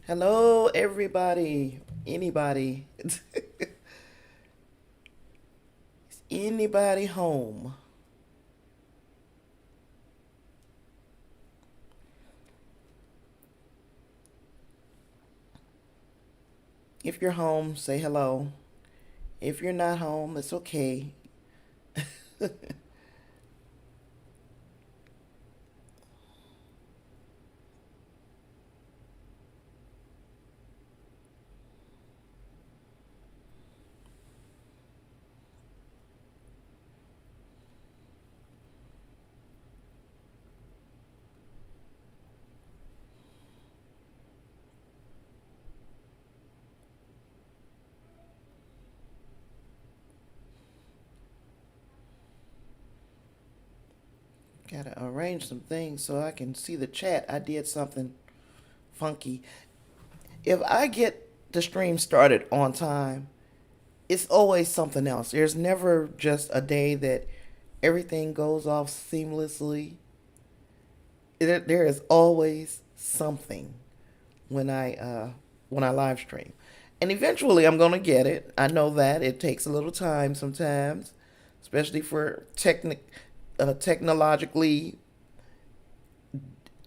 Hello, everybody. Anybody? Is anybody home? If you're home, say hello. If you're not home, it's okay. Gotta arrange some things so I can see the chat. I did something funky. If I get the stream started on time, it's always something else. There's never just a day that everything goes off seamlessly. There is always something when I live stream, and eventually I'm gonna get it. I know that it takes a little time sometimes, especially for technologically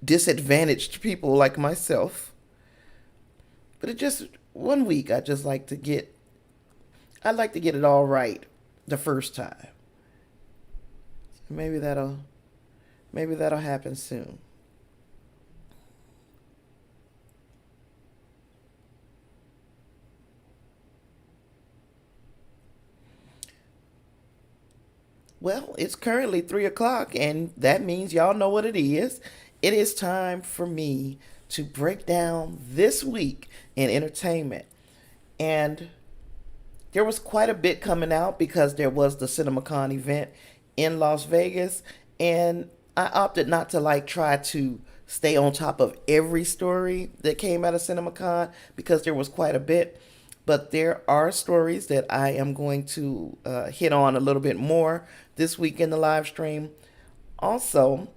disadvantaged people like myself. But it just 1 week. I'd like to get it all right the first time. Maybe that'll happen soon. Well, it's currently 3 o'clock, and that means y'all know what it is. It is time for me to break down this week in entertainment. And there was quite a bit coming out because there was the CinemaCon event in Las Vegas, and I opted not to try to stay on top of every story that came out of CinemaCon because there was quite a bit. But there are stories that I am going to hit on a little bit more this week in the live stream. Also,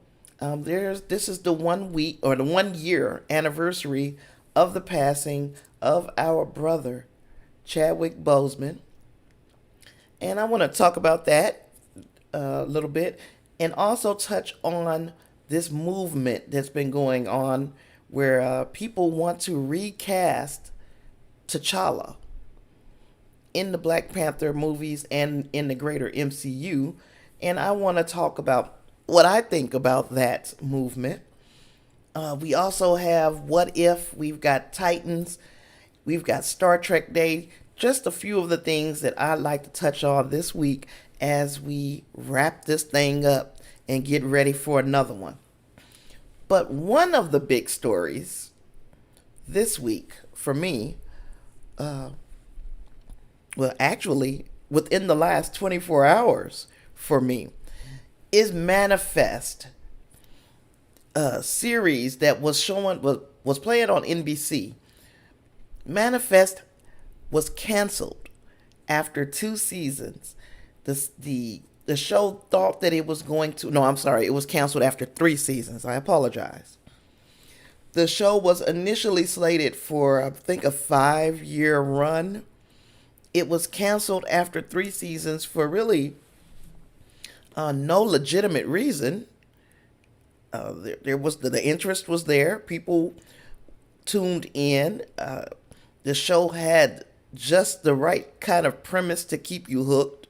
there's this is the 1 week or the 1 year anniversary of the passing of our brother Chadwick Bozeman, and I want to talk about that a little bit, and also touch on this movement that's been going on where people want to recast T'Challa in the Black Panther movies and in the greater MCU. And I want to talk about what I think about that movement. We also have What If, we've got Titans, we've got Star Trek Day, just a few of the things that I'd like to touch on this week as we wrap this thing up and get ready for another one. But one of the big stories this week for me, uh, well, actually, within the last 24 hours for me, is Manifest, a series that was playing on NBC. Manifest was canceled after 2 seasons. The show thought that it was going to. No, I'm sorry. It was canceled after 3 seasons. I apologize. The show was initially slated for, I think, a 5 year run. It was canceled after 3 seasons for really no legitimate reason. There was the interest was there. People tuned in. The show had just the right kind of premise to keep you hooked.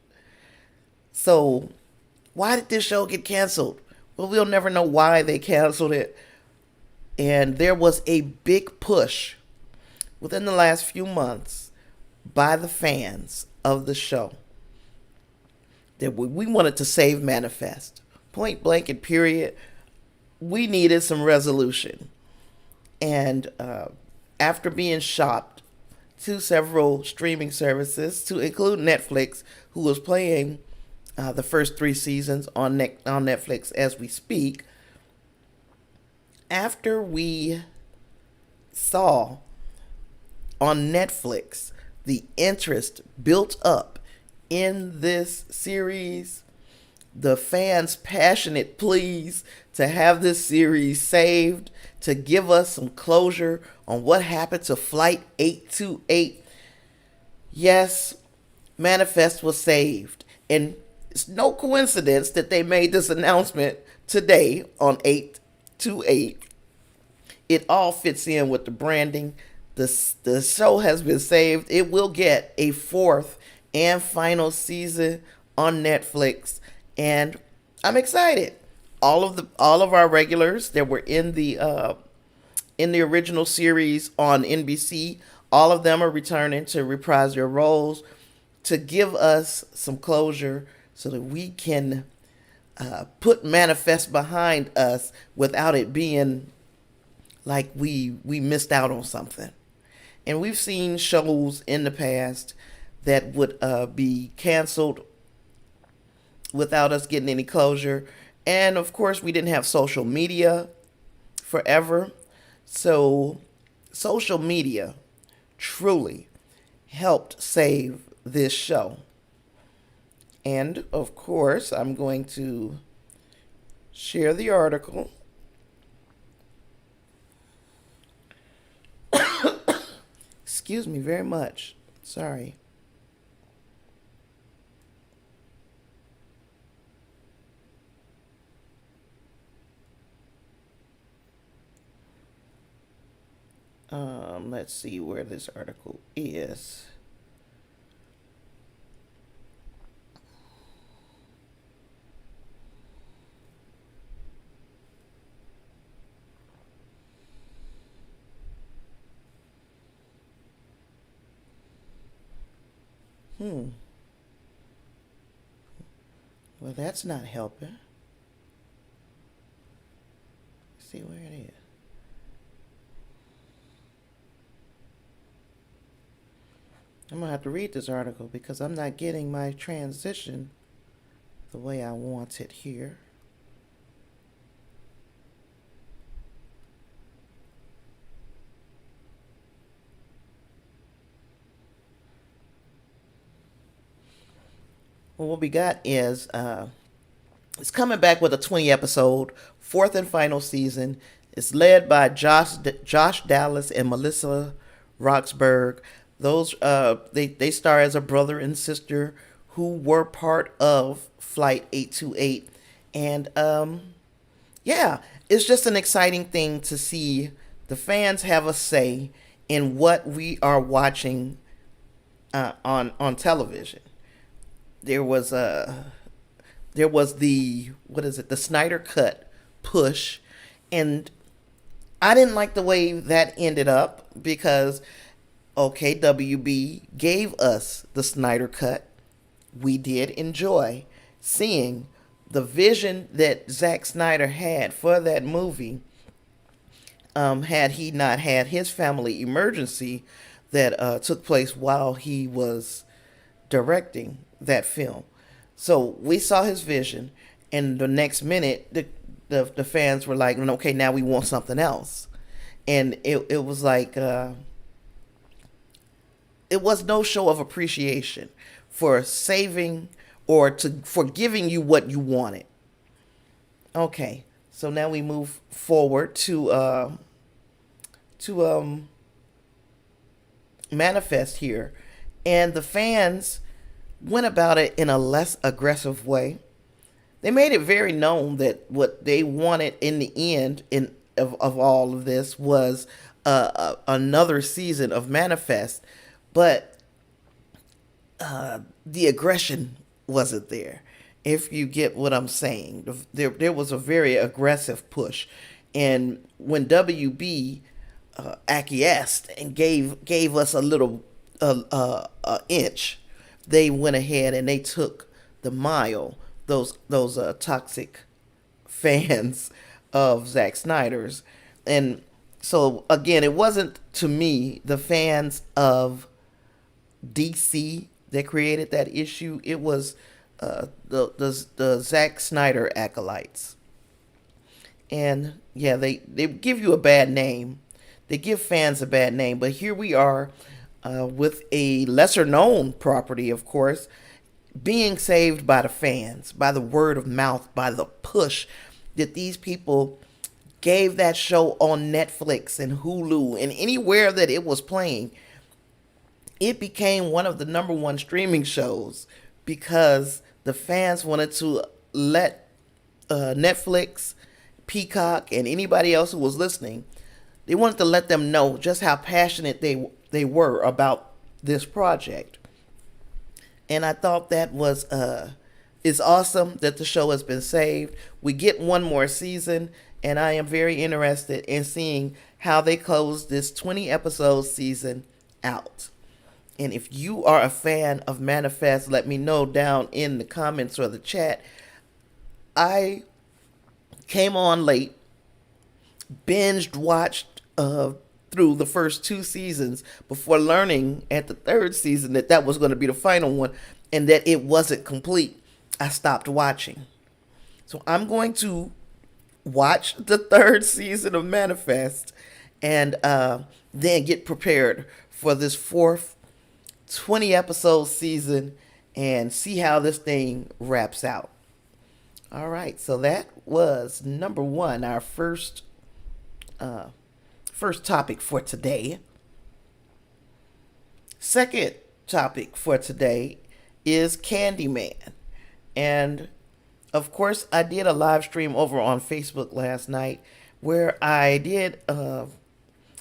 So, why did this show get canceled? Well, we'll never know why they canceled it. And there was a big push within the last few months by the fans of the show that we wanted to save Manifest. Point blank and period. We needed some resolution. And after being shopped to several streaming services, to include Netflix, who was playing the first 3 seasons on Netflix as we speak, after we saw on Netflix the interest built up in this series, the fans' passionate pleas to have this series saved, to give us some closure on what happened to Flight 828. Yes, Manifest was saved. And it's no coincidence that they made this announcement today on 828. It all fits in with the branding. The show has been saved. It will get a fourth and final season on Netflix, and I'm excited. All of our regulars that were in the original series on NBC, all of them are returning to reprise their roles to give us some closure so that we can put Manifest behind us without it being like we missed out on something. And we've seen shows in the past that would be canceled without us getting any closure. And of course, we didn't have social media forever. So social media truly helped save this show. And of course, I'm going to share the article. Excuse me very much. Sorry. Let's see where this article is. Well, that's not helping. Let's see where it is. I'm going to have to read this article because I'm not getting my transition the way I want it here. Well, what we got is it's coming back with a 20 episode, fourth and final season. It's led by Josh Dallas and Melissa Roxburgh. Those they star as a brother and sister who were part of Flight 828, and yeah, it's just an exciting thing to see the fans have a say in what we are watching on television. There was the the Snyder Cut push, and I didn't like the way that ended up because okay, WB gave us the Snyder Cut. We did enjoy seeing the vision that Zack Snyder had for that movie. Had he not had his family emergency that took place while he was directing that film. So we saw his vision, and the next minute, the fans were like, okay, now we want something else. And it was like... it was no show of appreciation for saving or for giving you what you wanted. Okay, so now we move forward to Manifest here, and the fans went about it in a less aggressive way. They made it very known that what they wanted in the end of all of this was another season of Manifest. But the aggression wasn't there, if you get what I'm saying. There was a very aggressive push. And when WB acquiesced and gave us a little inch, they went ahead and they took the mile, those toxic fans of Zack Snyder's. And so, again, it wasn't, to me, the fans of DC that created that issue. It was the Zack Snyder acolytes. And yeah, they give you a bad name. They give fans a bad name. But here we are with a lesser known property, of course, being saved by the fans, by the word of mouth, by the push that these people gave that show on Netflix and Hulu and anywhere that it was playing. It became one of the number one streaming shows because the fans wanted to let Netflix, Peacock, and anybody else who was listening, they wanted to let them know just how passionate they were about this project. And I thought that was it's awesome that the show has been saved. We get one more season, and I am very interested in seeing how they close this 20 episode season out. And if you are a fan of Manifest, let me know down in the comments or the chat. I came on late, binged watched through the first two seasons before learning at the third season that was going to be the final one and that it wasn't complete. I stopped watching. So I'm going to watch the third season of Manifest and then get prepared for this fourth 20 episode season and see how this thing wraps out. All right, so that was number one, our first topic for today. Second topic for today is Candyman. And of course, I did a live stream over on Facebook last night where I did a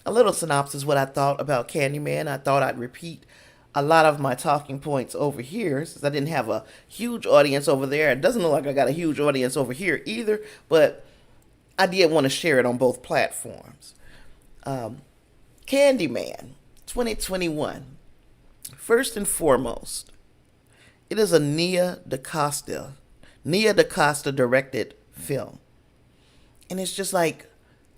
little synopsis what I thought about Candyman. I thought I'd repeat a lot of my talking points over here since I didn't have a huge audience over there. It doesn't look like I got a huge audience over here either, but I did want to share it on both platforms. Candyman 2021. First and foremost, it is a Nia DaCosta directed film. And it's just like,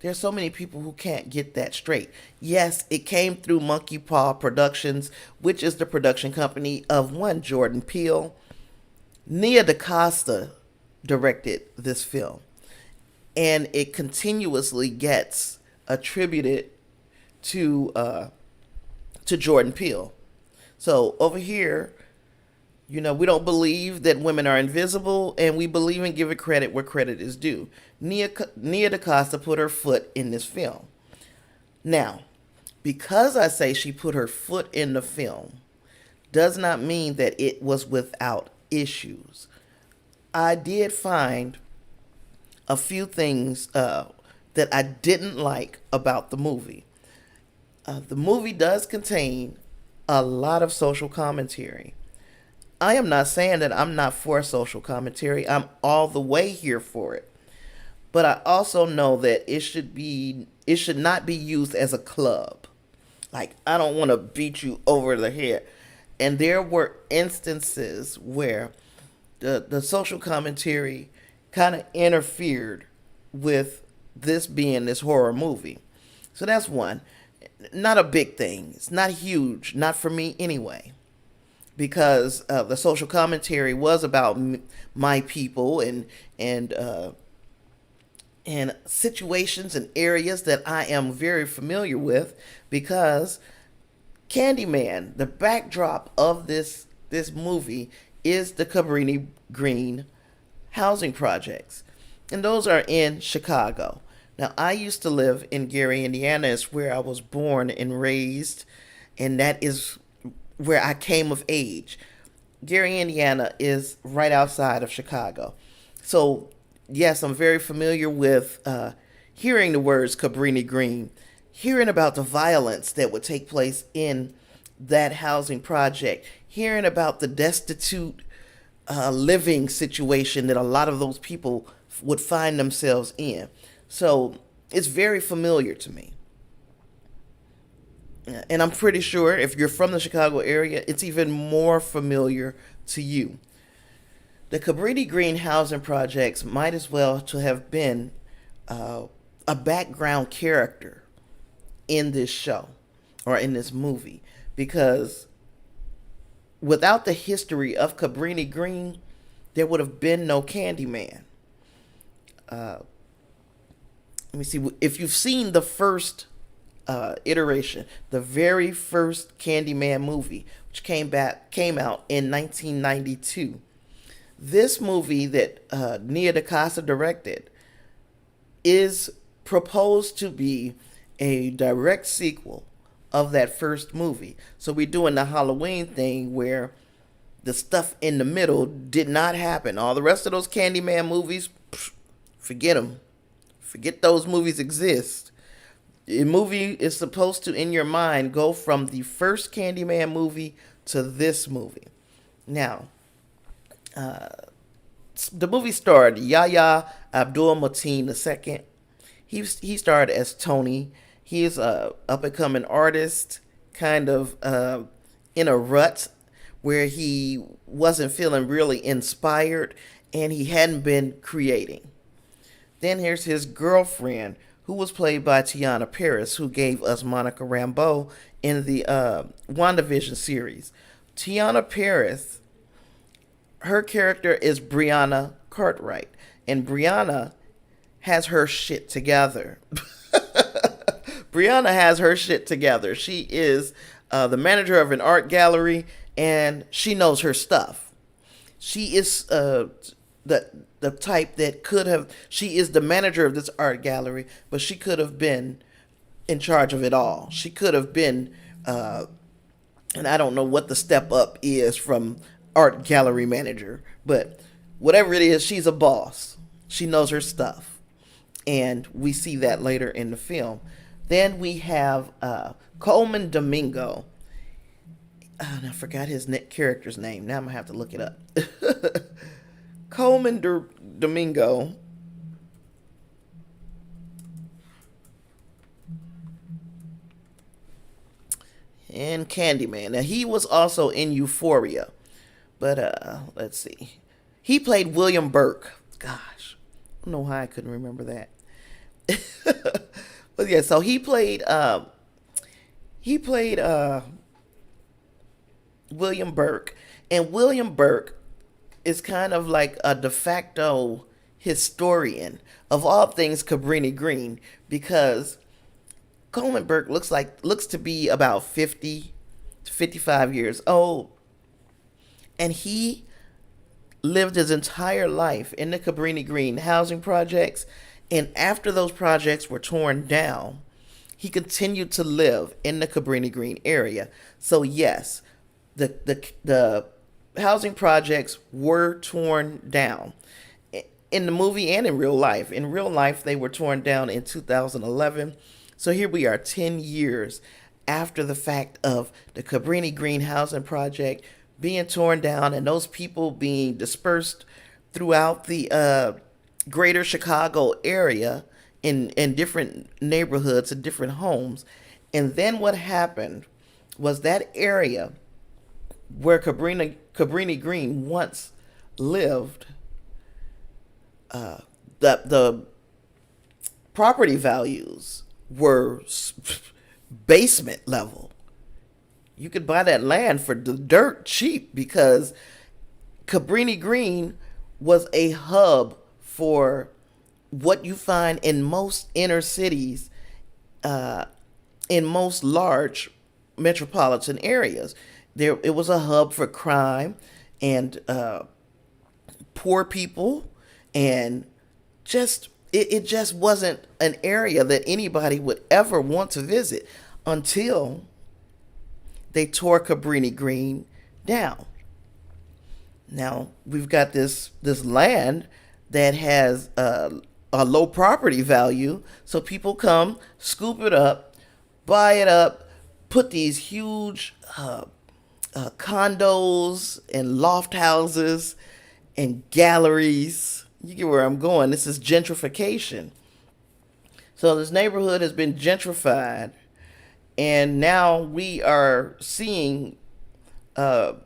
there's so many people who can't get that straight. Yes, it came through Monkey Paw Productions, which is the production company of one Jordan Peele. Nia DaCosta directed this film. And it continuously gets attributed to Jordan Peele. So over here, we don't believe that women are invisible, and we believe in giving credit where credit is due. Nia DaCosta put her foot in this film. Now, because I say she put her foot in the film, does not mean that it was without issues. I did find a few things that I didn't like about the movie. The movie does contain a lot of social commentary. I am not saying that I'm not for social commentary. I'm all the way here for it. But I also know that it should not be used as a club. Like, I don't want to beat you over the head. And there were instances where the social commentary kind of interfered with this being this horror movie. So that's one. Not a big thing. It's not huge. Not for me anyway. Because the social commentary was about my people and situations and areas that I am very familiar with, because Candyman, the backdrop of this movie is the Cabrini Green housing projects. And those are in Chicago. Now, I used to live in Gary, Indiana. It's where I was born and raised, and that is where I came of age. Gary, Indiana is right outside of Chicago. So, yes, I'm very familiar with hearing the words Cabrini Green, hearing about the violence that would take place in that housing project, hearing about the destitute living situation that a lot of those people would find themselves in. So, it's very familiar to me. And I'm pretty sure if you're from the Chicago area, it's even more familiar to you. The Cabrini Green housing projects might as well to have been a background character in this show or in this movie, because without the history of Cabrini Green, there would have been no Candyman. Let me see. If you've seen the first iteration, the very first Candyman movie, which came out in 1992. This movie that Nia DaCosta directed is proposed to be a direct sequel of that first movie. So we're doing the Halloween thing where the stuff in the middle did not happen. All the rest of those Candyman movies, forget them. Forget those movies exist. The movie is supposed to, in your mind, go from the first Candyman movie to this movie. Now, the movie starred Yahya Abdul-Mateen II. He starred as Tony. He is a up and coming artist, kind of in a rut where he wasn't feeling really inspired and he hadn't been creating. Then here's his girlfriend, who was played by Tiana Paris, who gave us Monica Rambeau in the WandaVision series. Tiana Paris, her character is Brianna Cartwright, and Brianna has her shit together. Brianna has her shit together. She is the manager of an art gallery, and she knows her stuff. She is the type that could have. She is the manager of this art gallery, but she could have been in charge of it all. She could have been, and I don't know what the step up is from art gallery manager, but whatever it is, she's a boss. She knows her stuff, and we see that later in the film. Then we have Coleman Domingo. And I forgot his character's name. Now I'm gonna have to look it up. Coleman Domingo and Candyman. Now he was also in Euphoria, but let's see. He played William Burke. Gosh, I don't know how I couldn't remember that. But yeah, so he played William Burke, and William Burke is kind of like a de facto historian of all things Cabrini Green, because Coleman Burke looks to be about 50 to 55 years old, and he lived his entire life in the Cabrini Green housing projects, and after those projects were torn down, he continued to live in the Cabrini Green area. So yes, the housing projects were torn down in the movie and in real life. In real life, they were torn down in 2011. So here we are 10 years after the fact of the Cabrini Green housing project being torn down and those people being dispersed throughout the greater Chicago area in different neighborhoods and different homes. And then what happened was that area where Cabrini Green once lived, the property values were basement level. You could buy that land for the dirt cheap because Cabrini Green was a hub for what you find in most inner cities, in most large metropolitan areas. It was a hub for crime and poor people, and it just wasn't an area that anybody would ever want to visit until they tore Cabrini Green down. Now we've got this land that has a low property value, so people come, scoop it up, buy it up, put these huge condos and loft houses and galleries. You get where I'm going. This is gentrification. So this neighborhood has been gentrified, and now we are seeing,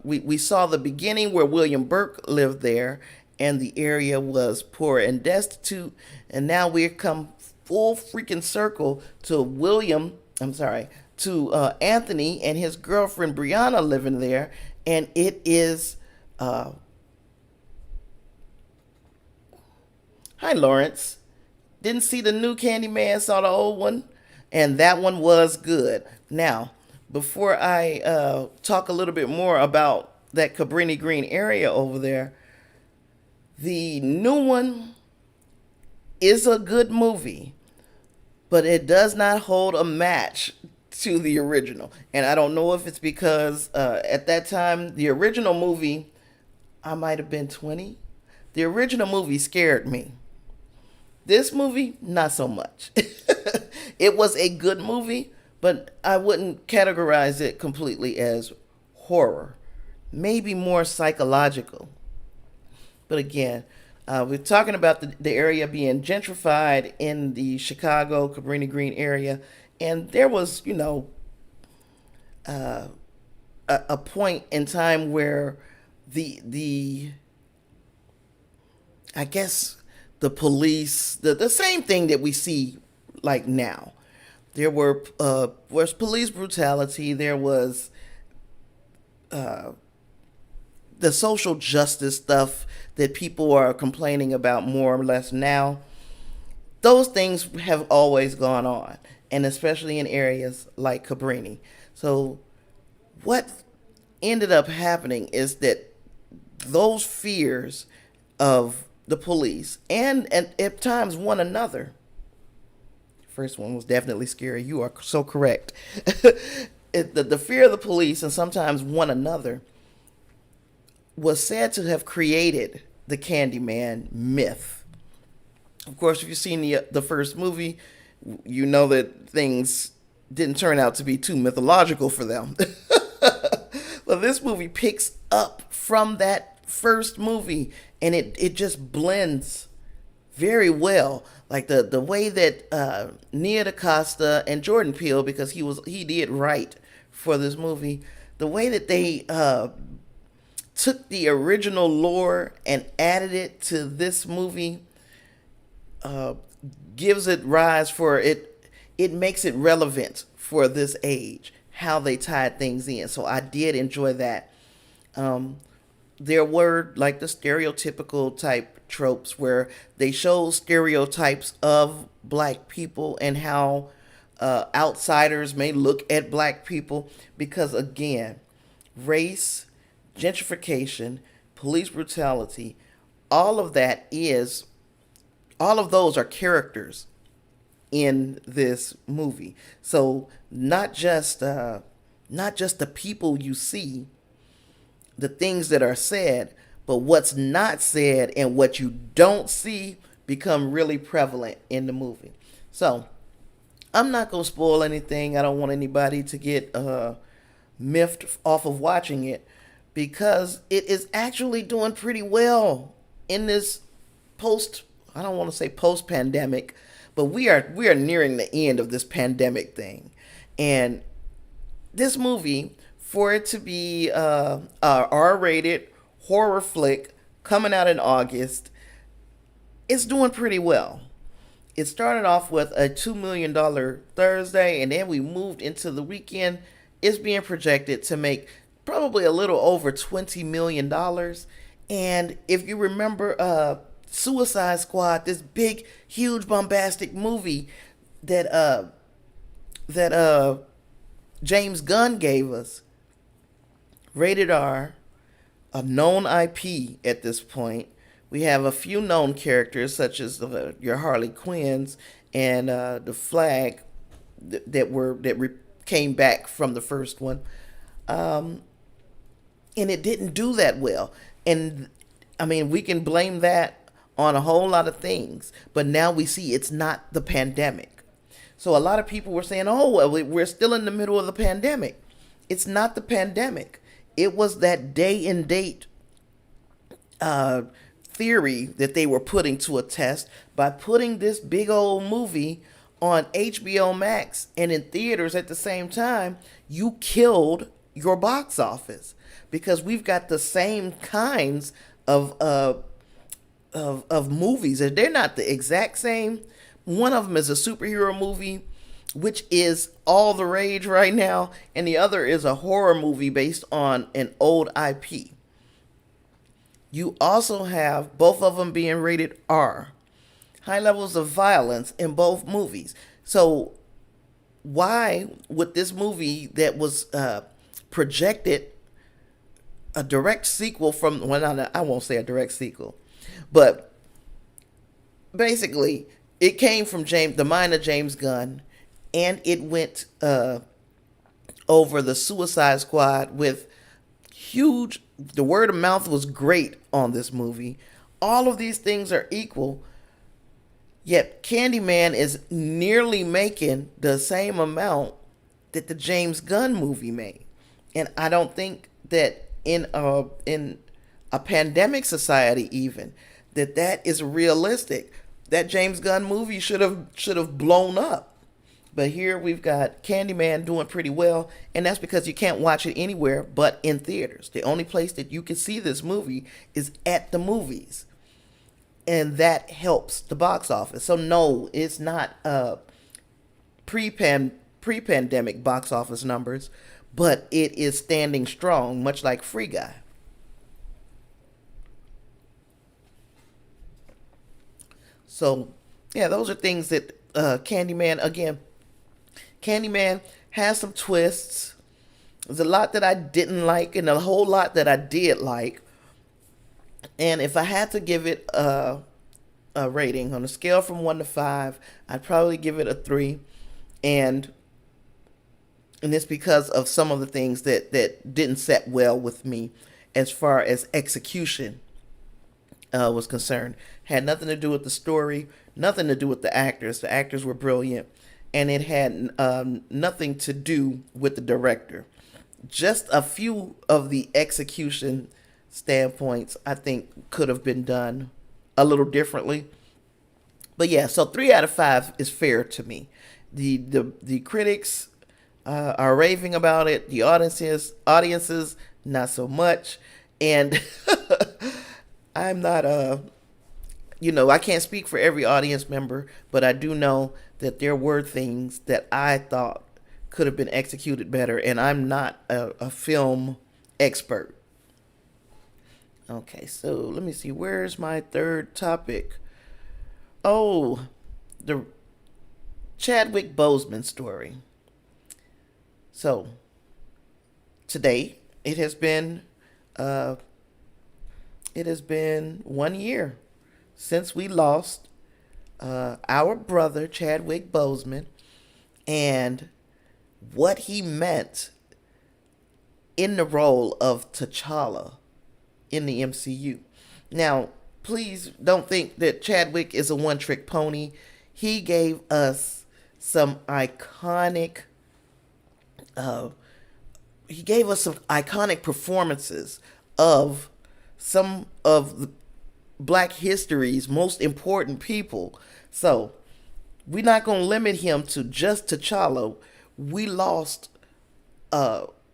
we saw the beginning where William Burke lived there, and the area was poor and destitute, and now we've come full freaking circle to Anthony and his girlfriend Brianna living there, and it is hi Lawrence. Didn't see the new Candyman, saw the old one. And that one was good. Now, before I talk a little bit more about that Cabrini Green area over there, the new one is a good movie, but it does not hold a match to the original. And I don't know if it's because at that time, the original movie, I might have been 20. The original movie scared me. This movie, not so much. It was a good movie, but I wouldn't categorize it completely as horror. Maybe more psychological. But again, we're talking about the area being gentrified in the Chicago Cabrini Green area, and there was, uh, a point in time where the I guess the police, the same thing that we see like now. There was police brutality. There was uh, the social justice stuff that people are complaining about more or less now. Those things have always gone on, and especially in areas like Cabrini. So what ended up happening is that those fears of the police and at times one another. First one was definitely scary. You are so correct. The fear of the police and sometimes one another was said to have created the Candyman myth. Of course, if you've seen the first movie, you know that things didn't turn out to be too mythological for them. Well, this movie picks up from that first movie, and it just blends very well. Like the way that Nia DaCosta and Jordan Peele, because he did write for this movie, the way that they took the original lore and added it to this movie uh, gives it rise for it. It makes it relevant for this age, how they tied things in. So I did enjoy that. Um, there were like the stereotypical type tropes where they show stereotypes of black people and how outsiders may look at black people because, again, race, gentrification, police brutality, all of that is, all of those are characters in this movie. So not just the people you see, the things that are said, but what's not said and what you don't see become really prevalent in the movie. So I'm not gonna spoil anything. I don't want anybody to get miffed off of watching it because it is actually doing pretty well in this post. I don't want to say post pandemic, but we are nearing the end of this pandemic thing, and this movie, for it to be a R-rated horror flick coming out in August, it's doing pretty well. It started off with a $2 million Thursday, and then we moved into the weekend. It's being projected to make probably a little over $20 million. And if you remember Suicide Squad, this big, huge, bombastic movie that James Gunn gave us, rated R, a known IP at this point. We have a few known characters such as your Harley Quinns and the Flag that came back from the first one, and it didn't do that well. And I mean, we can blame that on a whole lot of things, but now we see it's not the pandemic. So a lot of people were saying, "Oh, well, we're still in the middle of the pandemic." It's not the pandemic. It was that day and date theory that they were putting to a test by putting this big old movie on HBO Max and in theaters at the same time. You killed your box office because we've got the same kinds of movies, and they're not the exact same. One of them is a superhero movie, which is all the rage right now, and the other is a horror movie based on an old IP. You also have both of them being rated R. High levels of violence in both movies. So why would this movie that was projected a direct sequel from, well, I won't say a direct sequel, but basically it came from the mind of James Gunn, and it went over the Suicide Squad with huge. The word of mouth was great on this movie. All of these things are equal, yet Candyman is nearly making the same amount that the James Gunn movie made, and I don't think that in a pandemic society even that is realistic. That James Gunn movie should have blown up. But here we've got Candyman doing pretty well, and that's because you can't watch it anywhere but in theaters. The only place that you can see this movie is at the movies, and that helps the box office. So no, it's not pre-pandemic box office numbers, but it is standing strong, much like Free Guy. So yeah, those are things that Candyman, again, Candyman has some twists. There's a lot that I didn't like and a whole lot that I did like. And if I had to give it a rating on a scale from 1 to 5, I'd probably give it a 3. And it's because of some of the things that didn't set well with me as far as execution was concerned. Had nothing to do with the story, nothing to do with the actors. The actors were brilliant, and it had nothing to do with the director. Just a few of the execution standpoints I think could have been done a little differently. But yeah, so 3 out of 5 is fair to me. The critics are raving about it. The audiences not so much. And I'm not I can't speak for every audience member, but I do know that there were things that I thought could have been executed better, and I'm not a film expert. Okay, so let me see. Where's my third topic? Oh, the Chadwick Bozeman story. So today uh, it has been 1 year since we lost our brother Chadwick Bozeman, and what he meant in the role of T'Challa in the MCU. Now, please don't think that Chadwick is a one-trick pony. He gave us some iconic performances of some of the Black history's most important people. So we're not going to limit him to just T'Challa. We lost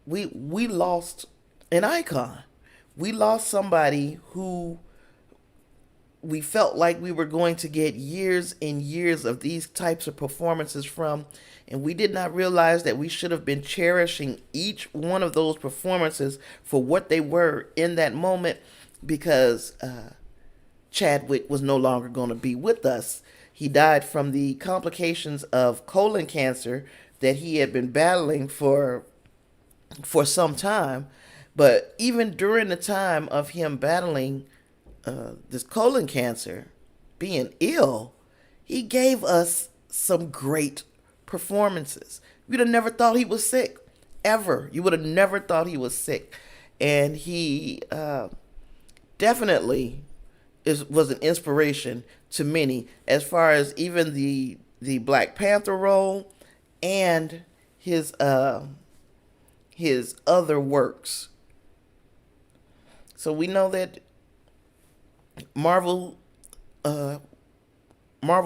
we lost an icon. We lost somebody who we felt like we were going to get years and years of these types of performances from, and we did not realize that we should have been cherishing each one of those performances for what they were in that moment, because Chadwick was no longer going to be with us. He died from the complications of colon cancer that he had been battling for some time. But even during the time of him battling this colon cancer, being ill, he gave us some great performances. You'd have never thought he was sick, ever. You would have never thought he was sick. And he definitely was an inspiration to many, as far as even the Black Panther role and his other works. So we know that Marvel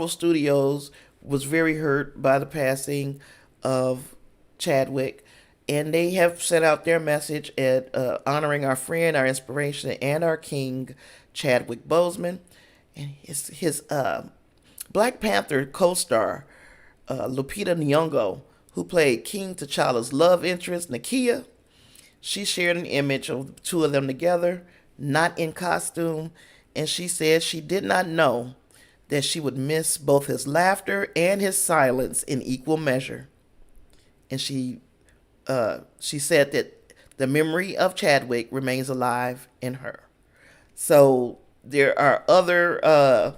Studios was very hurt by the passing of Chadwick, and they have sent out their message at honoring our friend, our inspiration, and our king, Chadwick Boseman. And his Black Panther co-star, Lupita Nyong'o, who played King T'Challa's love interest, Nakia. She shared an image of the two of them together, not in costume, and she said she did not know that she would miss both his laughter and his silence in equal measure. and she said that the memory of Chadwick remains alive in her. So there are other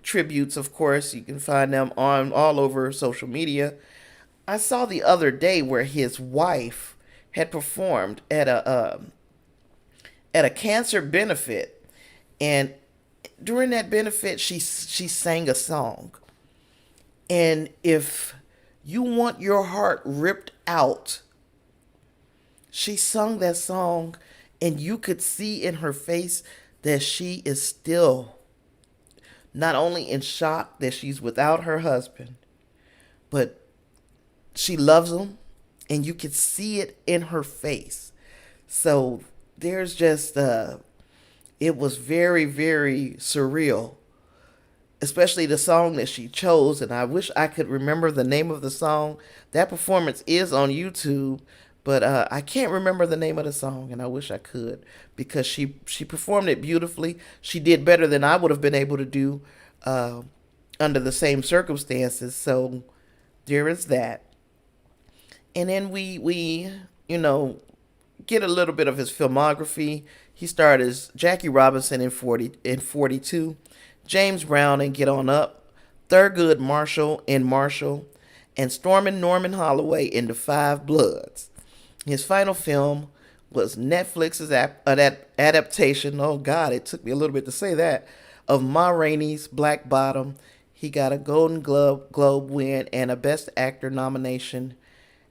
tributes, of course. You can find them on all over social media. I saw the other day where his wife had performed at a cancer benefit, and during that benefit, she sang a song. And if you want your heart ripped out, she sung that song, and you could see in her face that she is still not only in shock that she's without her husband, but she loves him, and you could see it in her face. So there's just it was very, very surreal, especially the song that she chose. And I wish I could remember the name of the song. That performance is on YouTube, but I can't remember the name of the song, and I wish I could, because she performed it beautifully. She did better than I would have been able to do under the same circumstances. So there is that. And then we get a little bit of his filmography. He starred as Jackie Robinson in 42, James Brown in Get On Up, Thurgood Marshall in Marshall, and Stormin' Norman Holloway in The Five Bloods. His final film was Netflix's adaptation, oh God, it took me a little bit to say that, of Ma Rainey's Black Bottom. He got a Golden Globe win and a Best Actor nomination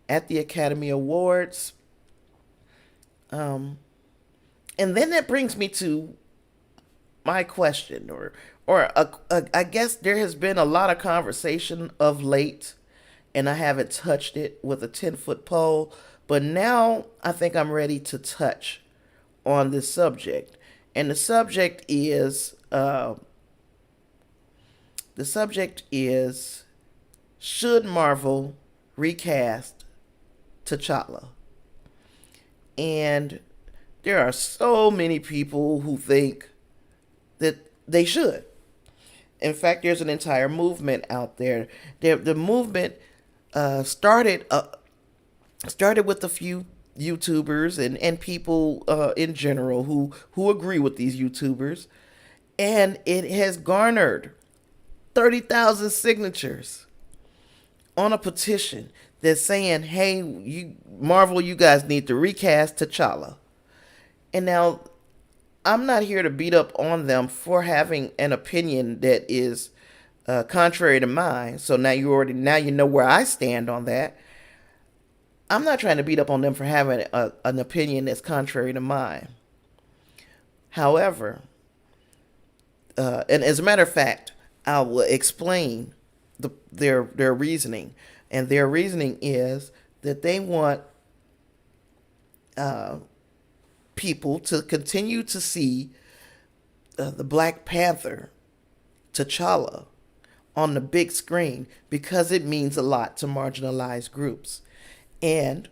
at the Academy Awards. And then that brings me to my question, I guess there has been a lot of conversation of late, and I haven't touched it with a 10-foot pole, but now I think I'm ready to touch on this subject. And the subject is should Marvel recast T'Challa? And there are so many people who think that they should. In fact, there's an entire movement out there. The movement started with a few YouTubers and people in general who agree with these YouTubers, and it has garnered 30,000 signatures on a petition that's saying, "Hey, Marvel, you guys need to recast T'Challa." And now, I'm not here to beat up on them for having an opinion that is contrary to mine. So now you know where I stand on that. I'm not trying to beat up on them for having an opinion that's contrary to mine. However, and as a matter of fact, I will explain their reasoning. And their reasoning is that they want people to continue to see the Black Panther, T'Challa, on the big screen, because it means a lot to marginalized groups. And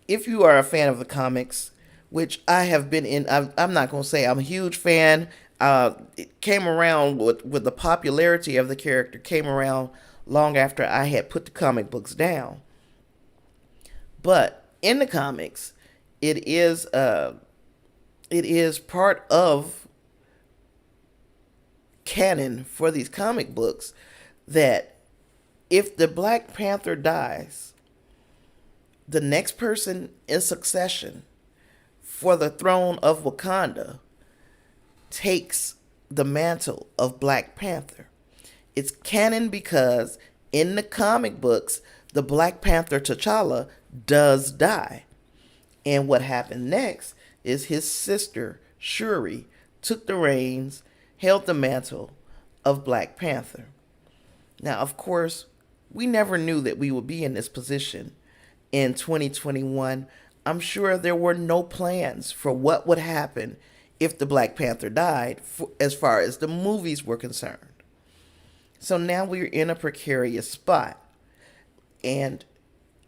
if you are a fan of the comics, which I have been in, I'm not going to say I'm a huge fan. It came around with the popularity of the character came around long after I had put the comic books down. But in the comics, it is part of canon for these comic books that if the Black Panther dies, the next person in succession for the throne of Wakanda takes the mantle of Black Panther. It's canon because in the comic books, the Black Panther T'Challa does die. And what happened next is his sister, Shuri, took the reins, held the mantle of Black Panther. Now, of course, we never knew that we would be in this position in 2021. I'm sure there were no plans for what would happen if the Black Panther died, as far as the movies were concerned. So now we're in a precarious spot. And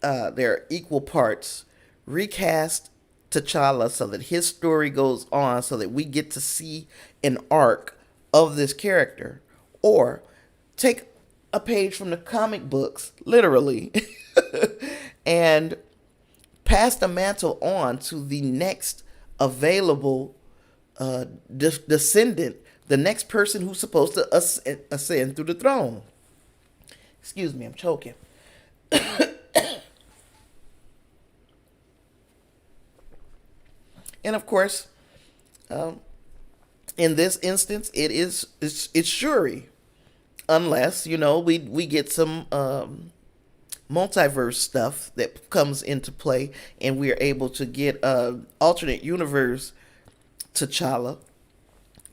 there are equal parts. Recast T'Challa so that his story goes on, so that we get to see an arc of this character. Or take a page from the comic books, literally, and pass the mantle on to the next available descendant, the next person who's supposed to ascend through the throne. Excuse me, I'm choking. And of course, in this instance, it's Shuri, unless we get some multiverse stuff that comes into play, and we are able to get alternate universe T'Challa.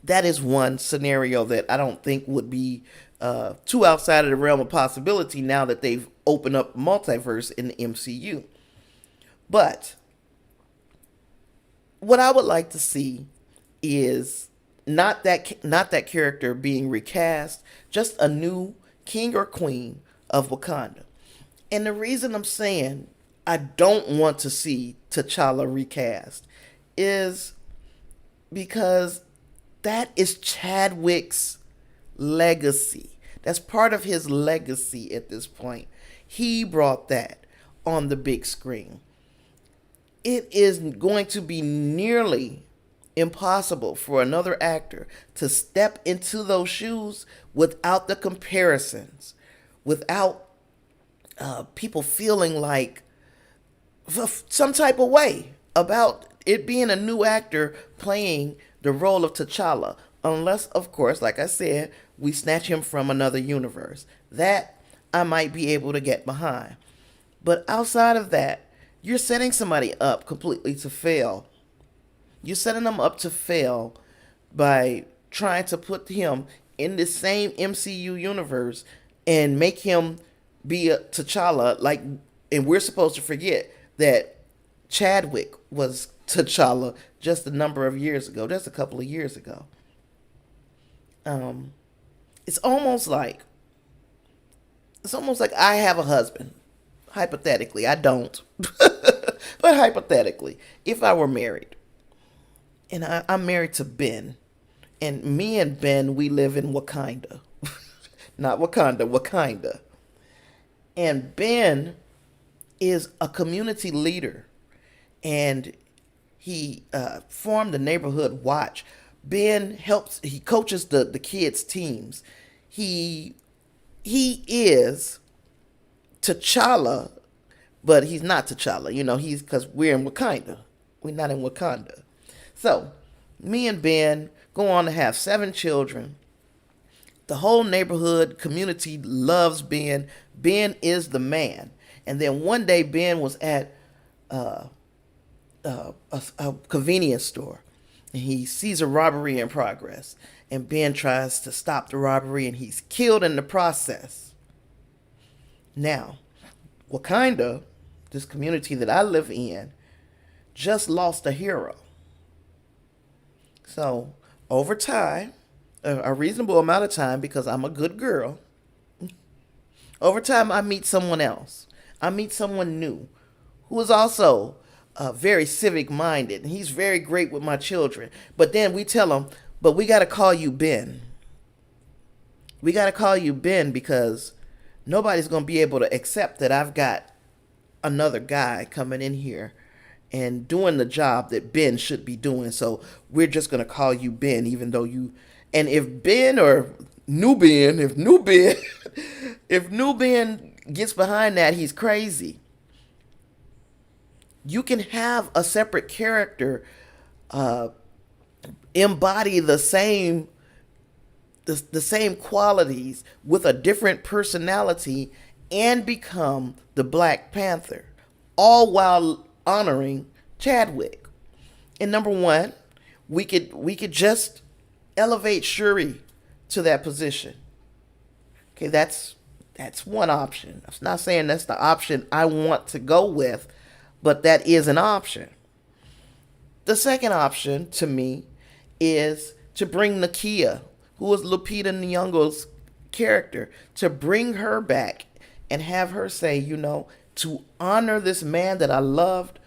That is one scenario that I don't think would be too outside of the realm of possibility now that they've opened up multiverse in the MCU. But what I would like to see is not that character being recast, just a new king or queen of Wakanda. And the reason I'm saying I don't want to see T'Challa recast is because that is Chadwick's legacy. That's part of his legacy at this point. He brought that on the big screen. It is going to be nearly impossible for another actor to step into those shoes without the comparisons, without people feeling like some type of way about it being a new actor playing the role of T'Challa, unless, of course, like I said, we snatch him from another universe. That I might be able to get behind. But outside of that, you're setting somebody up completely to fail. You're setting them up to fail by trying to put him in the same MCU universe and make him be a T'Challa, like, and we're supposed to forget that Chadwick was T'Challa just a number of years ago, just a couple of years ago. It's almost like I have a husband. Hypothetically, I don't, but hypothetically, if I were married, and I'm married to Ben, and me and Ben, we live in Wakanda, not Wakanda, Wakanda. And Ben is a community leader, and he formed the neighborhood watch. Ben he coaches the kids' teams. He is T'Challa, but he's not T'Challa. He's, because we're in Wakanda. We're not in Wakanda. So, me and Ben go on to have 7 children. The whole neighborhood community loves Ben. Ben is the man. And then one day Ben was at a convenience store, and he sees a robbery in progress. And Ben tries to stop the robbery, and he's killed in the process. Now, Wakanda, this community that I live in, just lost a hero. So, over time, a reasonable amount of time, because I'm a good girl, over time I meet someone else. I meet someone new who is also very civic minded, and he's very great with my children. But then we tell him, but we got to call you Ben. We got to call you Ben because nobody's going to be able to accept that I've got another guy coming in here and doing the job that Ben should be doing. So we're just going to call you Ben, even though you, and if Ben or New Ben, if New Ben, if New Ben gets behind that, he's crazy. You can have a separate character embody the same qualities with a different personality and become the Black Panther, all while honoring Chadwick. And number one, we could just elevate Shuri to that position. Okay, that's one option. I'm not saying that's the option I want to go with, but that is an option. The second option to me is to bring Nakia, who is Lupita Nyong'o's character, to bring her back and have her say, to honor this man that I loved,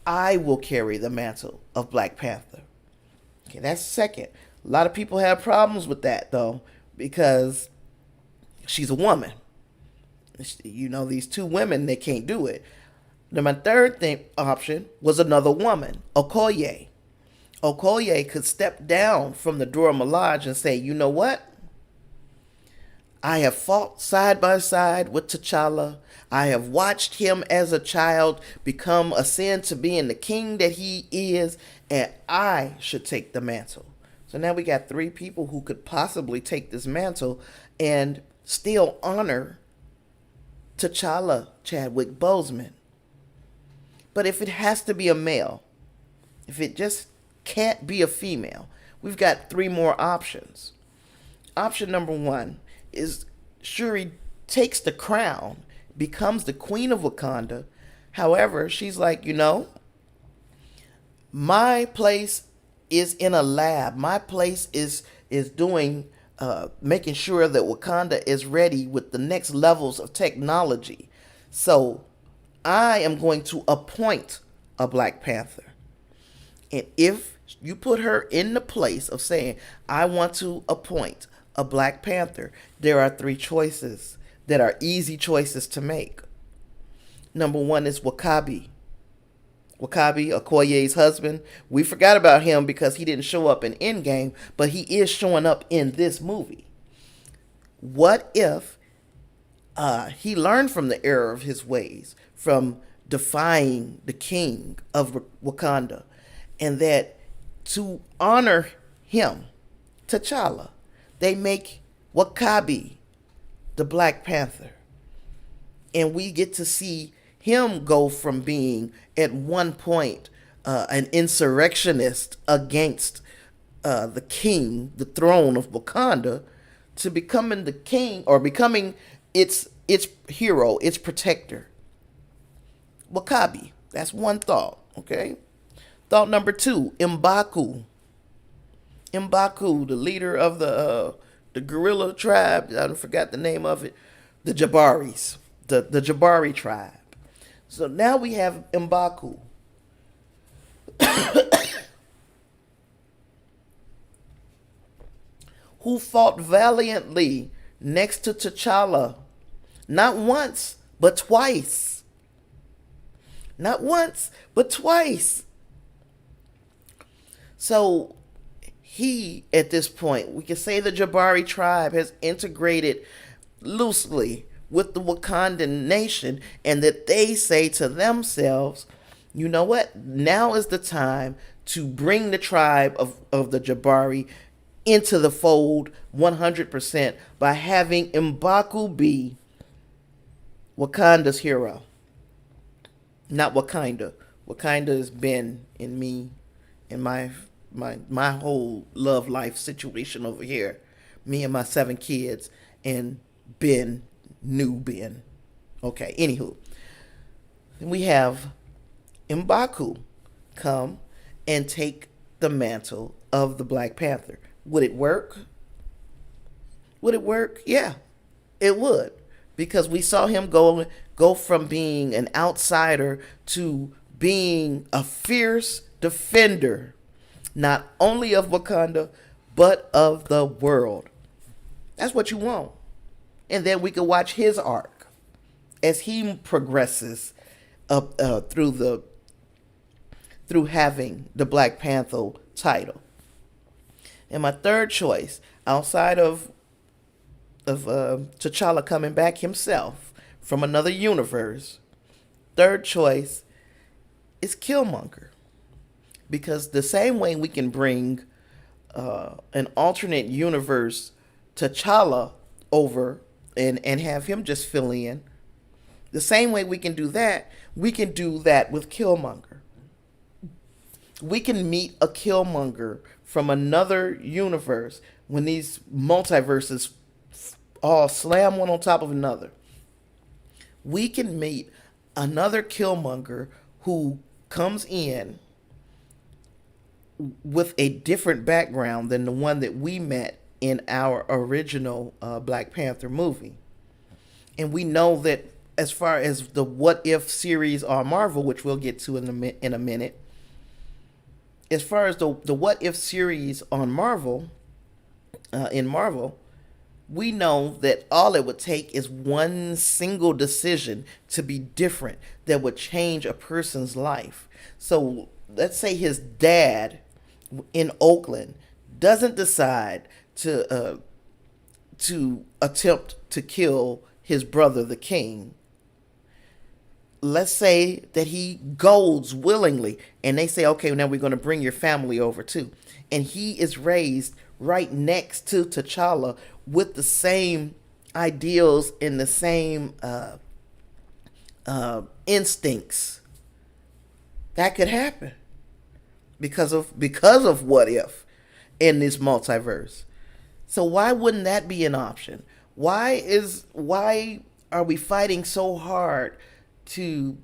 I will carry the mantle of Black Panther. Okay, that's second. A lot of people have problems with that, though, because she's a woman. You know, these two women, they can't do it. Then my third option was another woman, Okoye. Okoye could step down from the Dora Milaje and say, you know what? I have fought side by side with T'Challa. I have watched him as a child become ascend to being the king that he is, and I should take the mantle. So now we got three people who could possibly take this mantle and still honor T'Challa, Chadwick Bozeman. But if it has to be a male, if it just can't be a female, we've got three more options. Option number one is Shuri takes the crown, becomes the queen of Wakanda. However, she's like, you know, my place is in a lab. My place is doing making sure that Wakanda is ready with the next levels of technology. So I am going to appoint a Black Panther. And if you put her in the place of saying, I want to appoint a Black Panther, there are three choices that are easy choices to make. Number one is W'Kabi. W'Kabi, Okoye's husband. We forgot about him because he didn't show up in Endgame, but he is showing up in this movie. What if he learned from the error of his ways, from defying the king of Wakanda, and that to honor him, T'Challa, they make W'Kabi the Black Panther. And we get to see him go from being at one point an insurrectionist against the king, the throne of Wakanda, to becoming the king, or becoming its hero, its protector. W'Kabi, that's one thought, okay? Thought number two, M'Baku. M'Baku, the leader of the guerrilla tribe, I forgot the name of it, the Jabaris, the Jabari tribe. So now we have M'Baku. Who fought valiantly next to T'Challa, not once, but twice. Not once, but twice. So he, at this point, we can say the Jabari tribe has integrated loosely with the Wakandan nation, and that they say to themselves, you know what? Now is the time to bring the tribe of the Jabari into the fold 100% by having M'Baku be Wakanda's hero. Not Wakanda. Wakanda has been in me, in my whole love life situation over here. Me and my 7 kids, and Ben, new Ben. Okay, anywho. We have M'Baku come and take the mantle of the Black Panther. Would it work? Would it work? Yeah, it would. Because we saw him go from being an outsider to being a fierce defender, not only of Wakanda, but of the world. That's what you want. And then we can watch his arc as he progresses up through having the Black Panther title. And my third choice, outside of T'Challa coming back himself from another universe, third choice is Killmonger. Because the same way we can bring an alternate universe T'Challa over and have him just fill in, the same way we can do that with Killmonger. We can meet a Killmonger from another universe when these multiverses all slam one on top of another. We can meet another Killmonger who comes in with a different background than the one that we met in our original Black Panther movie. And we know that as far as the What If series on Marvel, which we'll get to in a minute, as far as the What If series on Marvel, in Marvel, we know that all it would take is one single decision to be different that would change a person's life. So let's say his dad in Oakland doesn't decide to attempt to kill his brother, the king. Let's say that he goes willingly, and they say, okay, now we're going to bring your family over too. And he is raised right next to T'Challa with the same ideals and the same instincts. That could happen because of what if in this multiverse. So why wouldn't that be an option? Why are we fighting so hard to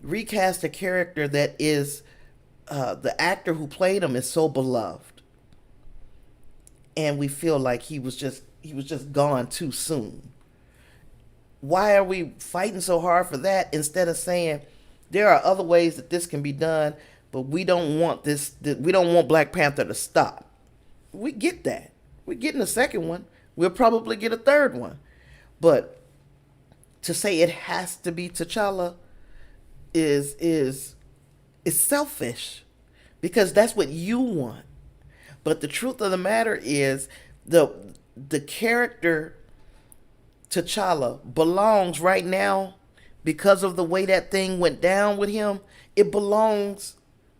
recast a character that is the actor who played him is so beloved, and we feel like he was just gone too soon? Why are we fighting so hard for that instead of saying there are other ways that this can be done, but we don't want this. We don't want Black Panther to stop. We get that. We're getting a second one. We'll probably get a third one, but to say it has to be T'Challa is selfish, because that's what you want. But the truth of the matter is the character T'Challa belongs right now, because of the way that thing went down with him. It belongs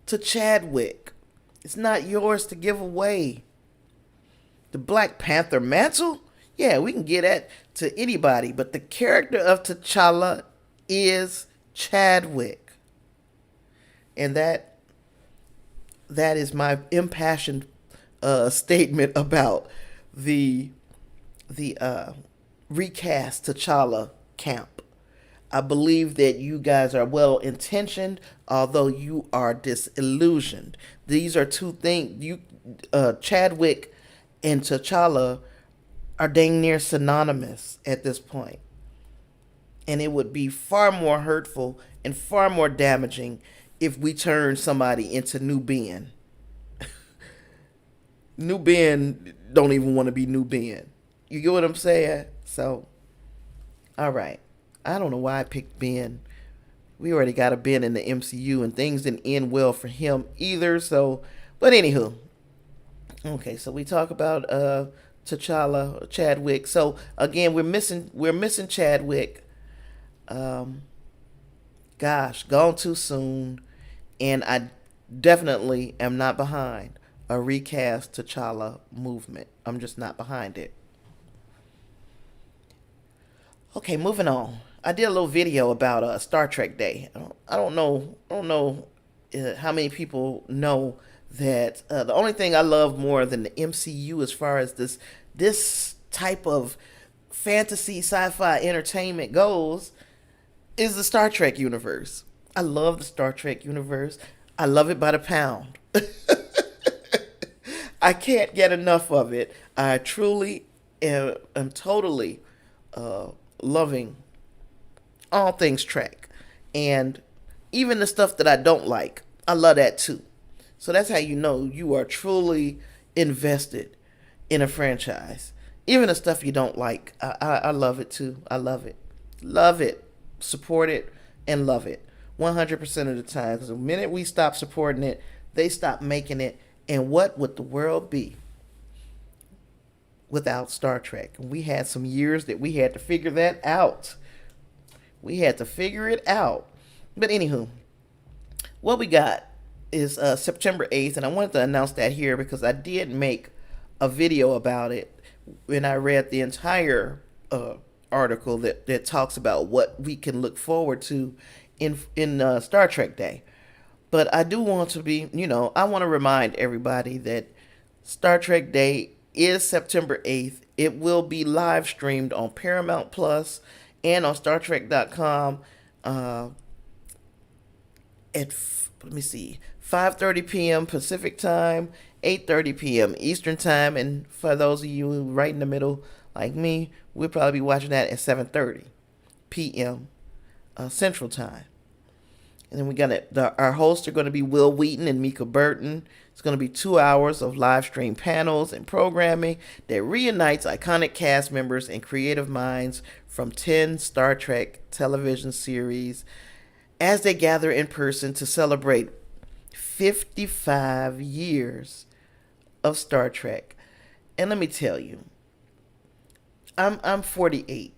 to Chadwick. It's not yours to give away. The Black Panther mantle, yeah, we can get that to anybody, but the character of T'Challa is Chadwick. And that is my impassioned statement about the recast T'Challa camp. I believe that you guys are well intentioned, although you are disillusioned. These are two things. Chadwick and T'Challa are dang near synonymous at this point. And it would be far more hurtful and far more damaging if we turn somebody into New Ben. New Ben don't even want to be New Ben. You get what I'm saying? So, all right. I don't know why I picked Ben. We already got a Ben in the MCU, and things didn't end well for him either. So, but anywho. Okay, so we talk about T'Challa, Chadwick. So again, we're missing Chadwick. Gosh, gone too soon, and I definitely am not behind a recast T'Challa movement. I'm just not behind it. Okay, moving on. I did a little video about Star Trek Day. I don't know how many people know that the only thing I love more than the MCU as far as this type of fantasy sci-fi entertainment goes is the Star Trek universe. I love the Star Trek universe. I love it by the pound. I can't get enough of it. I truly am totally loving all things Trek. And even the stuff that I don't like, I love that too. So that's how you know you are truly invested in a franchise. Even the stuff you don't like, I love it too. I love it. Love it. Support it and love it. 100% of the time. Because the minute we stop supporting it, they stop making it. And what would the world be without Star Trek? We had some years that we had to figure that out. We had to figure it out. But anywho, what we got is September 8th, and I wanted to announce that here because I did make a video about it when I read the entire article that talks about what we can look forward to in Star Trek Day. But I do want to be, I want to remind everybody that Star Trek Day is September 8th. It will be live streamed on Paramount Plus and on StarTrek.com at, let me see, 5:30 p.m. Pacific Time, 8:30 p.m. Eastern Time, and for those of you right in the middle like me, we'll probably be watching that at 7:30 p.m. Central Time. And then we got our hosts are going to be Will Wheaton and Mika Burton. It's going to be 2 hours of live stream panels and programming that reunites iconic cast members and creative minds from 10 Star Trek television series as they gather in person to celebrate 55 years of Star Trek. And let me tell you, I'm 48.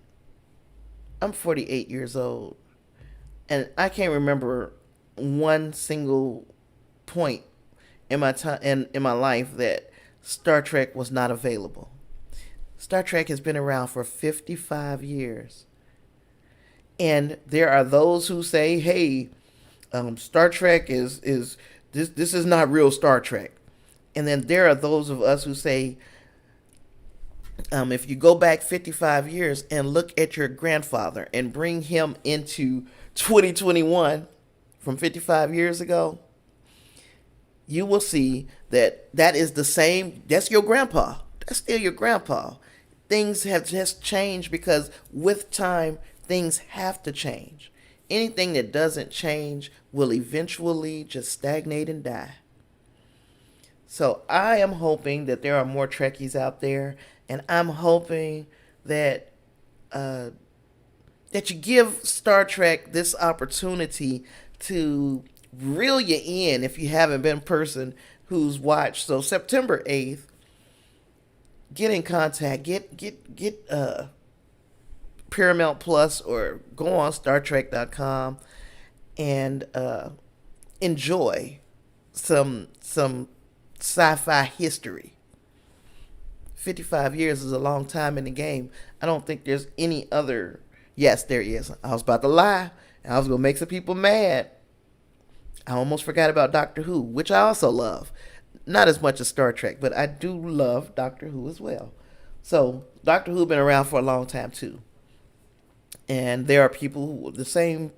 I'm 48 years old, and I can't remember one single point in my time in my life that Star Trek was not available. Star Trek has been around for 55 years. And there are those who say, "Hey, Star Trek is this is not real Star Trek." And then there are those of us who say, if you go back 55 years and look at your grandfather and bring him into 2021 from 55 years ago, you will see that that is the same. That's your grandpa. That's still your grandpa. Things have just changed because with time, things have to change. Anything that doesn't change will eventually just stagnate and die. So I am hoping that there are more Trekkies out there, and I'm hoping that that you give Star Trek this opportunity to reel you in if you haven't been a person who's watched. So September 8th, get in contact, get Paramount Plus or go on StarTrek.com and enjoy some sci-fi history. 55 years is a long time in the game. I don't think there's any other. Yes, there is. I was about to lie. I was going to make some people mad. I almost forgot about Doctor Who, which I also love. Not as much as Star Trek, but I do love Doctor Who as well. So Doctor Who been around for a long time too. And there are people who, the same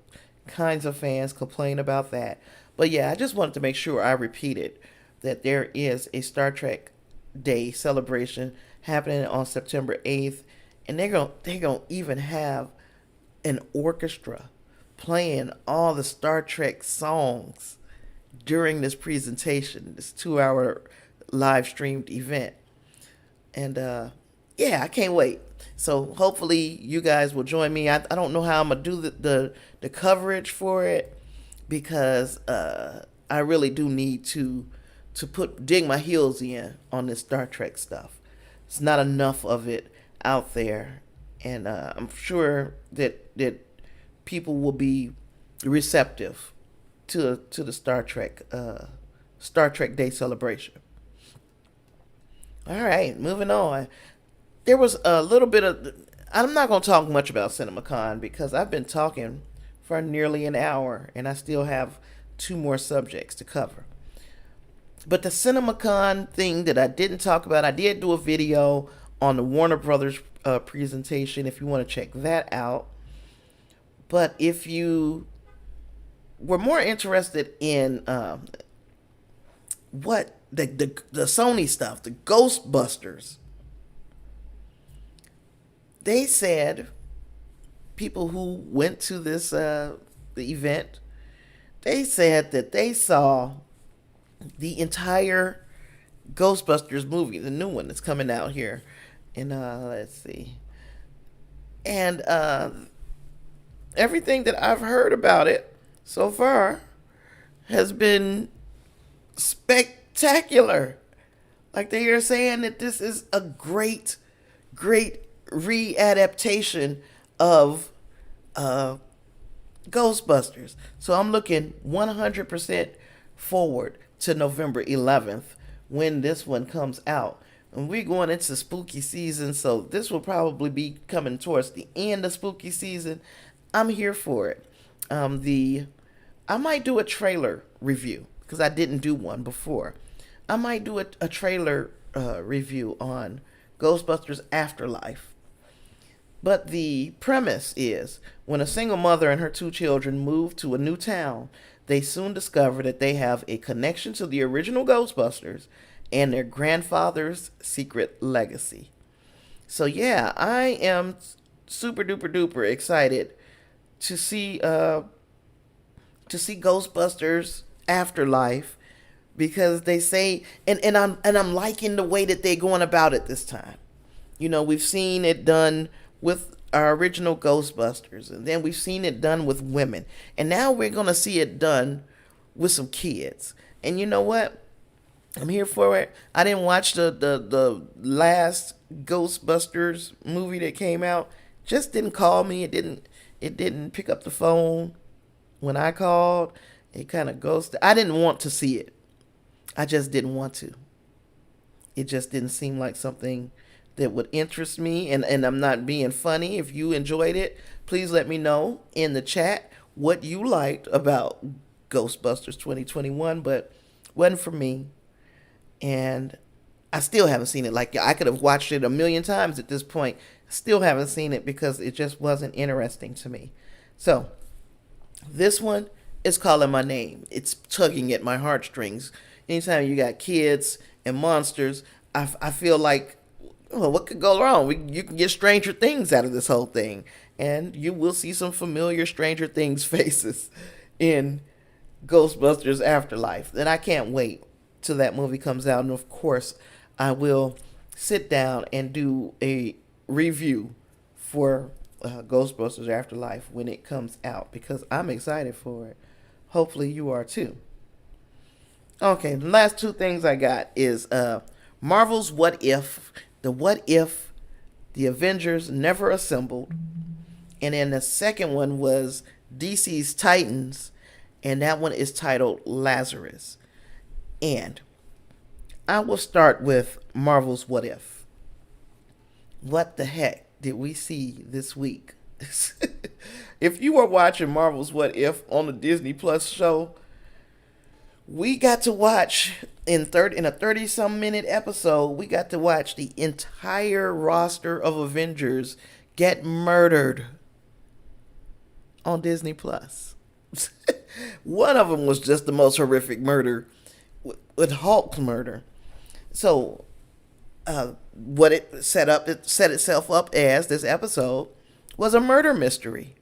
kinds of fans, complain about that. But yeah, I just wanted to make sure I repeated that there is a Star Trek Day celebration happening on September 8th. And they're gonna even have an orchestra playing all the Star Trek songs during this presentation, this 2-hour live streamed event. And yeah, I can't wait. So hopefully you guys will join me. I don't know how I'm gonna do the coverage for it because I really do need to dig my heels in on this Star Trek stuff. It's not enough of it out there, and I'm sure that people will be receptive to the Star Trek Day celebration. All right, moving on. There was a little bit of. I'm not going to talk much about CinemaCon because I've been talking for nearly an hour, and I still have 2 more subjects to cover. But the CinemaCon thing that I didn't talk about, I did do a video on the Warner Brothers presentation if you want to check that out. But if you were more interested in what the Sony stuff, the Ghostbusters, they said, people who went to this the event, they said that they saw the entire Ghostbusters movie, the new one that's coming out here. And let's see. And everything that I've heard about it so far has been spectacular. Like they are saying that this is a great readaptation of Ghostbusters. So I'm looking 100% forward to November 11th when this one comes out. And we're going into spooky season, so this will probably be coming towards the end of spooky season. I'm here for it. I might do a trailer review because I didn't do one before. I might do a trailer review on Ghostbusters Afterlife. But the premise is, when a single mother and her 2 children move to a new town, they soon discover that they have a connection to the original Ghostbusters and their grandfather's secret legacy. So yeah, I am super duper duper excited to see to see Ghostbusters Afterlife because they say, and I'm liking the way that they're going about it this time. You know, we've seen it done with our original Ghostbusters, and then we've seen it done with women, and now we're gonna see it done with some kids. And you know what? I'm here for it. I didn't watch the last Ghostbusters movie that came out. Just didn't call me. It didn't pick up the phone when I called. It kind of ghosted. I didn't want to see it. I just didn't want to. It just didn't seem like something that would interest me. And I'm not being funny. If you enjoyed it, please let me know in the chat what you liked about Ghostbusters 2021. But wasn't for me. And I still haven't seen it. Like, I could have watched it a million times at this point. Still haven't seen it because it just wasn't interesting to me. So, this one is calling my name. It's tugging at my heartstrings. Anytime you got kids and monsters, I feel like, well, what could go wrong? You can get Stranger Things out of this whole thing. And you will see some familiar Stranger Things faces in Ghostbusters Afterlife. And I can't wait till that movie comes out. And of course, I will sit down and do a review for Ghostbusters Afterlife when it comes out because I'm excited for it. Hopefully you are too. Okay, the last two things I got is Marvel's What If, the Avengers Never Assembled. And then the second one was DC's Titans, and that one is titled Lazarus. And I will start with Marvel's What If. What the heck did we see this week? If you were watching Marvel's What If on the Disney Plus show, we got to watch in a 30-some minute episode, we got to watch the entire roster of Avengers get murdered on Disney Plus. One of them was just the most horrific murder with Hulk's murder. So, what it set itself up as this episode was a murder mystery.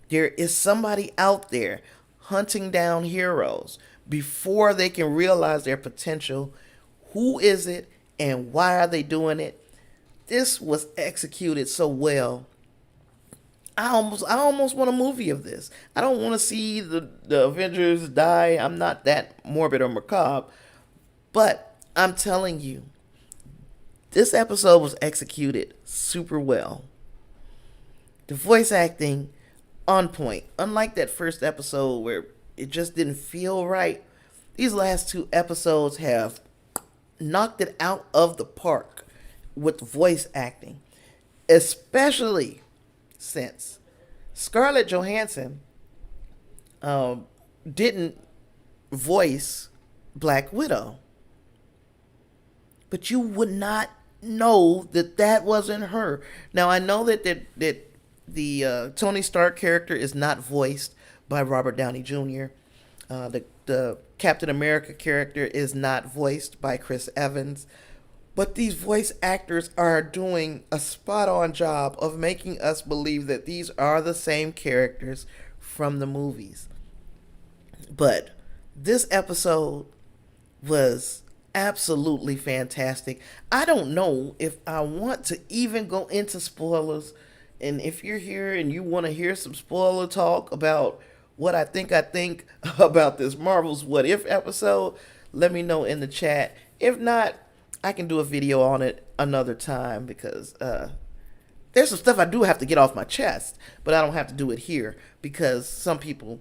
There is somebody out there hunting down heroes before they can realize their potential. Who is it and why are they doing it? This was executed so well. I almost want a movie of this. I don't want to see the Avengers die. I'm not that morbid or macabre. But I'm telling you, this episode was executed super well. The voice acting on point. Unlike that first episode where it just didn't feel right, these last two episodes have knocked it out of the park with voice acting. Especially since Scarlett Johansson didn't voice Black Widow. But you would not know that wasn't her. Now, I know that the Tony Stark character is not voiced by Robert Downey Jr. The Captain America character is not voiced by Chris Evans. But these voice actors are doing a spot-on job of making us believe that these are the same characters from the movies. But this episode was absolutely fantastic. I don't know if I want to even go into spoilers. And if you're here and you want to hear some spoiler talk about what I think about this Marvel's What If episode, let me know in the chat. If not, I can do a video on it another time because there's some stuff I do have to get off my chest, but I don't have to do it here because some people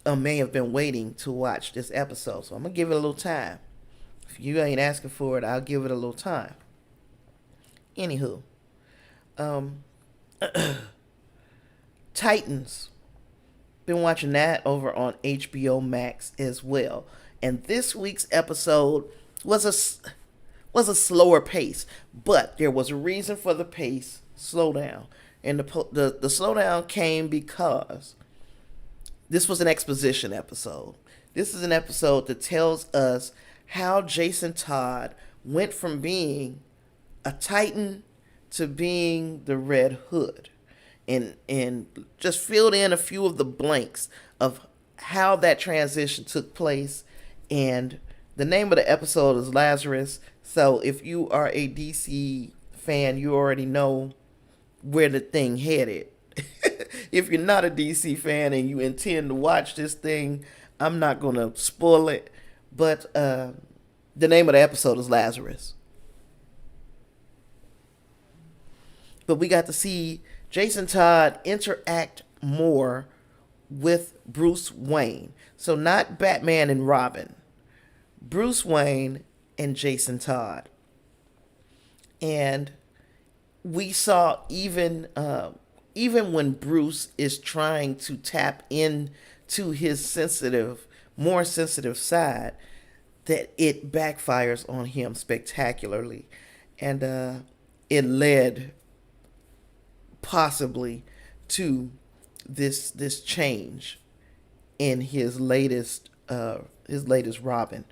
may have been waiting to watch this episode. So I'm going to give it a little time. If you ain't asking for it, I'll give it a little time. Anywho, Titans. Been watching that over on HBO Max as well. And this week's episode was a slower pace, but there was a reason for the pace slowdown. And the slowdown came because this was an exposition episode. This is an episode that tells us how Jason Todd went from being a Titan to being the Red Hood. And just filled in a few of the blanks of how that transition took place. And the name of the episode is Lazarus. So if you are a DC fan, you already know where the thing headed. If you're not a DC fan and you intend to watch this thing, I'm not going to spoil it. But the name of the episode is Lazarus. But we got to see Jason Todd interact more with Bruce Wayne. So not Batman and Robin, Bruce Wayne and Jason Todd. And we saw even when Bruce is trying to tap into his more sensitive side, that it backfires on him spectacularly. And it led possibly to this change in his latest Robin.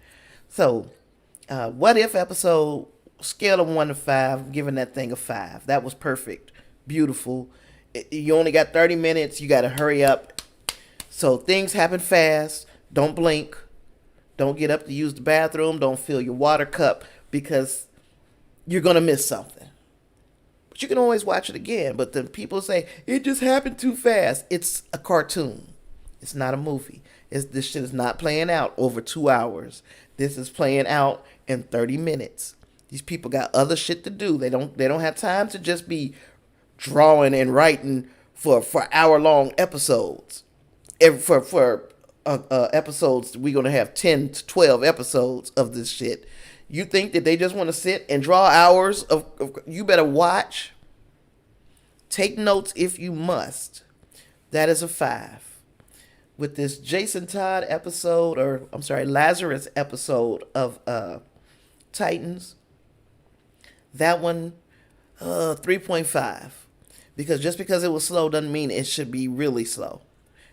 So, what if episode, scale of 1 to 5, I'm giving that thing a 5. That was perfect, beautiful. You only got 30 minutes. You got to hurry up. So things happen fast. Don't blink. Don't get up to use the bathroom. Don't fill your water cup because you're gonna miss something. But you can always watch it again. But then people say, it just happened too fast. It's a cartoon. It's not a movie. This shit is not playing out over 2 hours. This is playing out in 30 minutes. These people got other shit to do. They don't have time to just be drawing and writing for hour-long episodes. For episodes, we're going to have 10 to 12 episodes of this shit. You think that they just want to sit and draw hours of you better watch. Take notes if you must. That is a 5. With this Jason Todd episode, Lazarus episode of Titans, that one, 3.5. Because just because it was slow doesn't mean it should be really slow.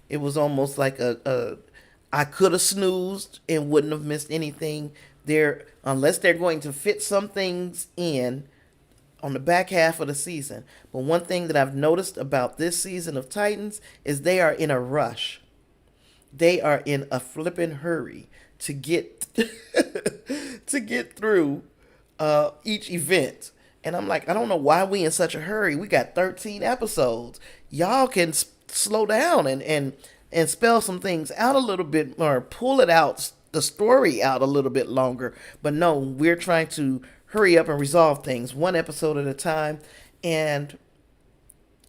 It was almost like I could have snoozed and wouldn't have missed anything. Unless they're going to fit some things in on the back half of the season. But one thing that I've noticed about this season of Titans is they are in a rush. They are in a flippin' hurry to get to get through each event. And I'm like, I don't know why we in such a hurry. We got 13 episodes. Y'all can slow down and spell some things out a little bit, or pull it out, the story out a little bit longer. But no, we're trying to hurry up and resolve things one episode at a time. And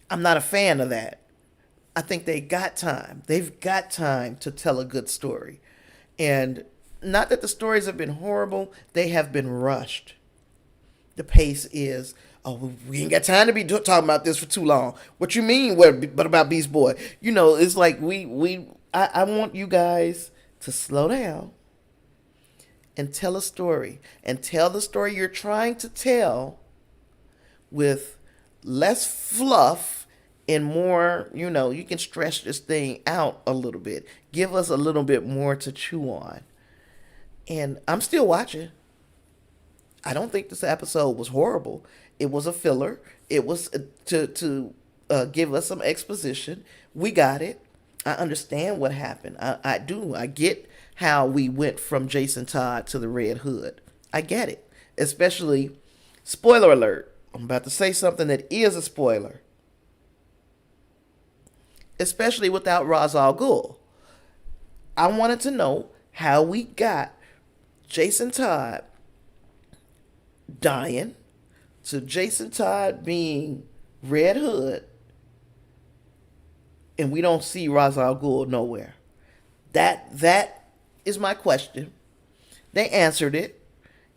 I'm not a fan of that. I think they got time. They've got time to tell a good story. And not that the stories have been horrible, they have been rushed. The pace is, we ain't got time to be talking about this for too long. What you mean? What about Beast Boy? You know, it's like I want you guys to slow down and tell a story. And tell the story you're trying to tell with less fluff and more, you can stretch this thing out a little bit. Give us a little bit more to chew on. And I'm still watching. I don't think this episode was horrible. It was a filler. It was to give us some exposition. We got it. I understand what happened. I do. I get how we went from Jason Todd to the Red Hood. I get it. Especially, spoiler alert, I'm about to say something that is a spoiler. Especially without Ra's al Ghul. I wanted to know how we got Jason Todd dying to Jason Todd being Red Hood, and we don't see Ra's al Ghul nowhere. That is my question. They answered it.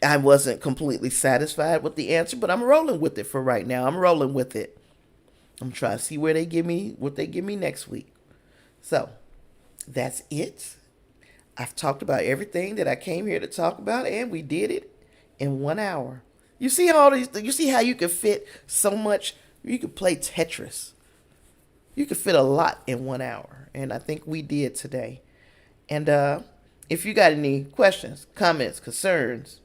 I wasn't completely satisfied with the answer, but I'm rolling with it for right now. I'm rolling with it. I'm trying to see what they give me next week. So, that's it. I've talked about everything that I came here to talk about, and we did it in 1 hour. You see you see how you can fit so much? You could play Tetris. You could fit a lot in 1 hour, and I think we did today. And if you got any questions, comments, concerns,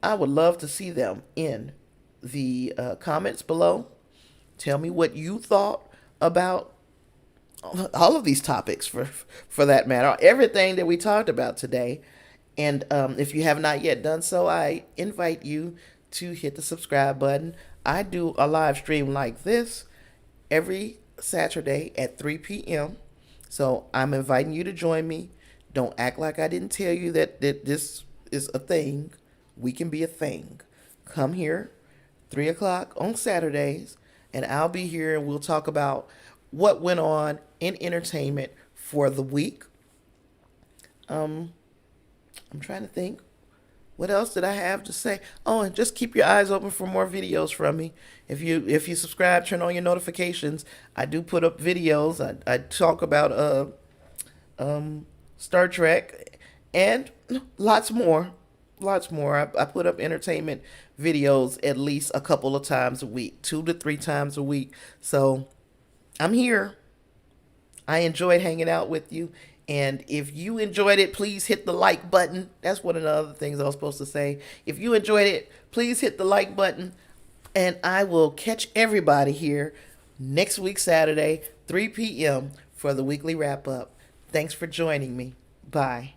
I would love to see them in the comments below. Tell me what you thought about all of these topics for that matter, everything that we talked about today. And if you have not yet done so, I invite you to hit the subscribe button. I do a live stream like this every Saturday at 3 p.m. So I'm inviting you to join me. Don't act like I didn't tell you that this is a thing. We can be a thing. Come here, 3 o'clock on Saturdays, and I'll be here and we'll talk about what went on in entertainment for the week. I'm trying to think. What else did I have to say? Oh, and just keep your eyes open for more videos from me. If you subscribe, turn on your notifications. I do put up videos. I talk about Star Trek and lots more. Lots more. I put up entertainment videos at least a couple of times a week, 2 to 3 times a week. So I'm here. I enjoyed hanging out with you. And if you enjoyed it, please hit the like button. That's one of the other things I was supposed to say. If you enjoyed it, please hit the like button. And I will catch everybody here next week, Saturday, 3 p.m. for the weekly wrap up. Thanks for joining me. Bye.